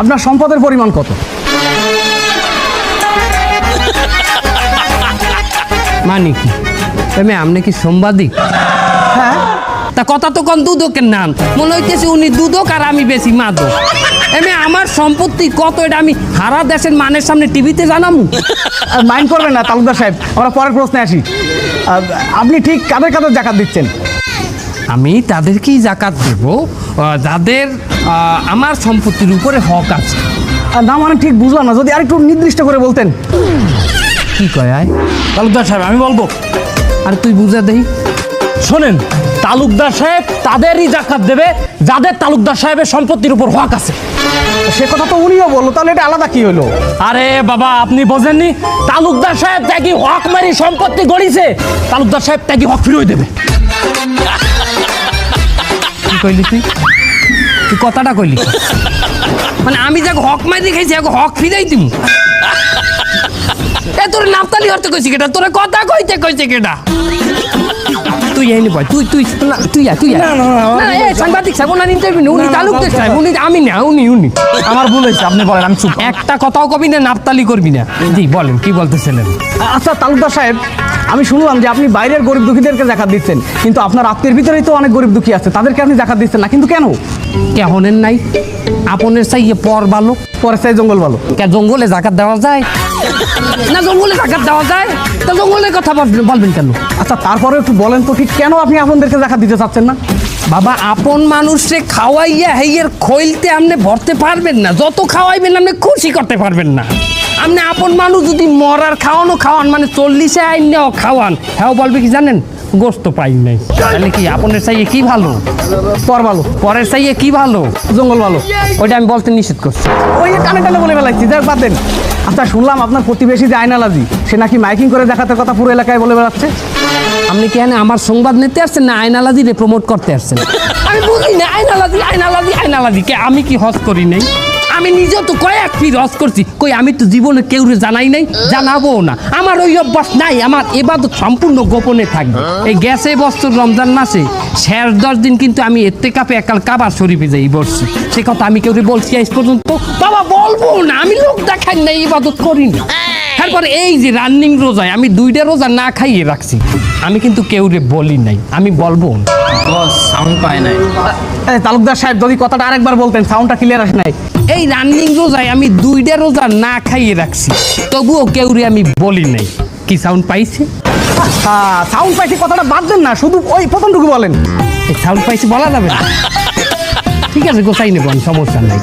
আপনার সম্পদের পরিমাণ কত? মানে কি তুমি আপনি কি সাংবাদিক? হ্যাঁ। তা কথা তো কোন দুদকের নাম মনে হইতেছে উনি দুদক আর আমি বেশি মাদক। এমনি আমার সম্পত্তি কত এটা আমি সারা দেশের মানের সামনে টিভিতে জানামু? মাইন্ড করবেন না তালুকদার সাহেব, আমরা পরের প্রশ্নে আসি। আপনি ঠিক কাদের কাদের জাকাত দিচ্ছেন? আমি তাদেরকেই জাকাত দেব যাদের আমার সম্পত্তির উপরে হক আছে। না মানে ঠিক বুঝলাম না, যদি আরেকটু নির্দিষ্ট করে বলতেন। কি কয় আয়? তালুকদার সাহেব আমি বলবো, আর তুই বুঝা দেই। শোনেন, তালুকদার সাহেব তাদেরই জাকাত দেবে যাদের তালুকদার সাহেবের সম্পত্তির উপর হক আছে। সে কথা তো উনিও বললো, তাহলে এটা আলাদা কি হলো? আরে বাবা আপনি বোঝেননি, তালুকদার সাহেব ত্যাগী হক মারি সম্পত্তি গড়িছে, তালুকদার সাহেব ত্যাগী হক ফিরিয়ে দেবে। কি কইলি তুই? তুই কথাটা কইলি মানে আমি যাকে হক মারি খাইছি এক হক ফিরাই দিব? এ তোর নাপতালি হতে কইছি কেটা, তোর কথা কইতে কইছে কেটা? তুই এই নি বল, তুই তুই না তুই আয়, তুই আয়। না এই সাংবাদিক সাহেব ওনার ইন্টারভিউ উনি তালুকদার সাহেব, উনি আমি না, উনি আমার ভুল হয়েছে, আপনি বলেন আমি চুপ। একটা কথাও কবি না, নাপতালি করবি না। জি বলেন কি বলতেছিলেন? আচ্ছা তালুকদার সাহেব, আমি শুনলাম যে আপনি বাইরের গরিব দুঃখীদেরকে জাকাত দিচ্ছেন, কিন্তু আপনার আত্মীয়ের ভিতরেই তো অনেক গরিব দুঃখী আছে, তাদেরকে আপনি জাকাত দিচ্ছেন না, কিন্তু কেন? কেহনের নাই আপনের চাইয়ে পর ভালো। পরে চাই জঙ্গল ভালো। কে জঙ্গলে জাকাত দেওয়া যায় না? জঙ্গলে জাকাত দেওয়া যায়, তা জঙ্গলের কথা বলবেন কেন? আচ্ছা তারপরে একটু বলেন তো ঠিক কেন আপনি আপনাদেরকে জাকাত দিতে চাচ্ছেন না? বাবা আপন মানুষে খাওয়াইয়া হেইয়ের খইলতে আপনি ভরতে পারবেন না, যত খাওয়াইবেন আপনি খুশি করতে পারবেন না। আপনি আপন মানুষ যদি মরার খাওয়ান মানে 40-এ আইনেও খাওয়ান, হ্যাঁ বলবে কি জানেন? গোস্ত পাই নাই। তাহলে কি আপনের চাইয়ে কি ভালো? পর ভালো। পরের চাইয়ে কি ভালো? জঙ্গল ভালো। ওইটা আমি বলতে নিষেধ করছি। ওই যে কানে কানে বলে বেলাচ্ছি, যাই হোক বাদ দেন। আচ্ছা শুনলাম আপনার প্রতিবেশী যে আইনালাজি, সে নাকি মাইকিং করে জাকাতের কথা পুরো এলাকায় বলে বেড়াচ্ছে। আপনি কি আমার সংবাদ নিতে আসছেন না আইনালাদিরে প্রমোট করতে আসছেন? আমি বুঝি না আইনালাদি কে আমি কি হজ করি নাই? আমি নিজেও তো কয়েক ফির হজ করছি, কই আমি তো জীবনে কেউ জানাই নাই, জানাবো না। আমার ওই অভ্যাস নাই, আমার এবাদত সম্পূর্ণ গোপনে থাকবে। এই গেছে বছর রমজান মাসে শেষ 10 দিন কিন্তু আমি এতে কাপে একাল কাবার শরীফে যাই বসছি, সে কথা আমি কেউ বলছি আজ পর্যন্ত? বাবা বলবো না, আমি লোক দেখাই নাই, ইবাদত করি না। তারপরে এই যে রানিং রোজায় আমি 2টা রোজা না খাইয়ে রাখছি, আমি কিন্তু কেউরে বলি নাই, আমি বলবো না। সাউন্ড পায় নাই। তালুকদার সাহেব যদি কথাটা আরেকবার বলতেন, সাউন্ডটা ক্লিয়ার আসে নাই। এই রানিং রোজায় আমি 2টা রোজা না খাইয়ে রাখছি, তবুও কেউরে আমি বলি নাই। কি সাউন্ড পাইছে? সাউন্ড পাইছি কথাটা বাদ দেন না, শুধু ওই প্রথমটুকু বলেন। সাউন্ড পাইছে বলা যাবে না? ঠিক আছে গোসাই নেবেন, সমস্যা নাই।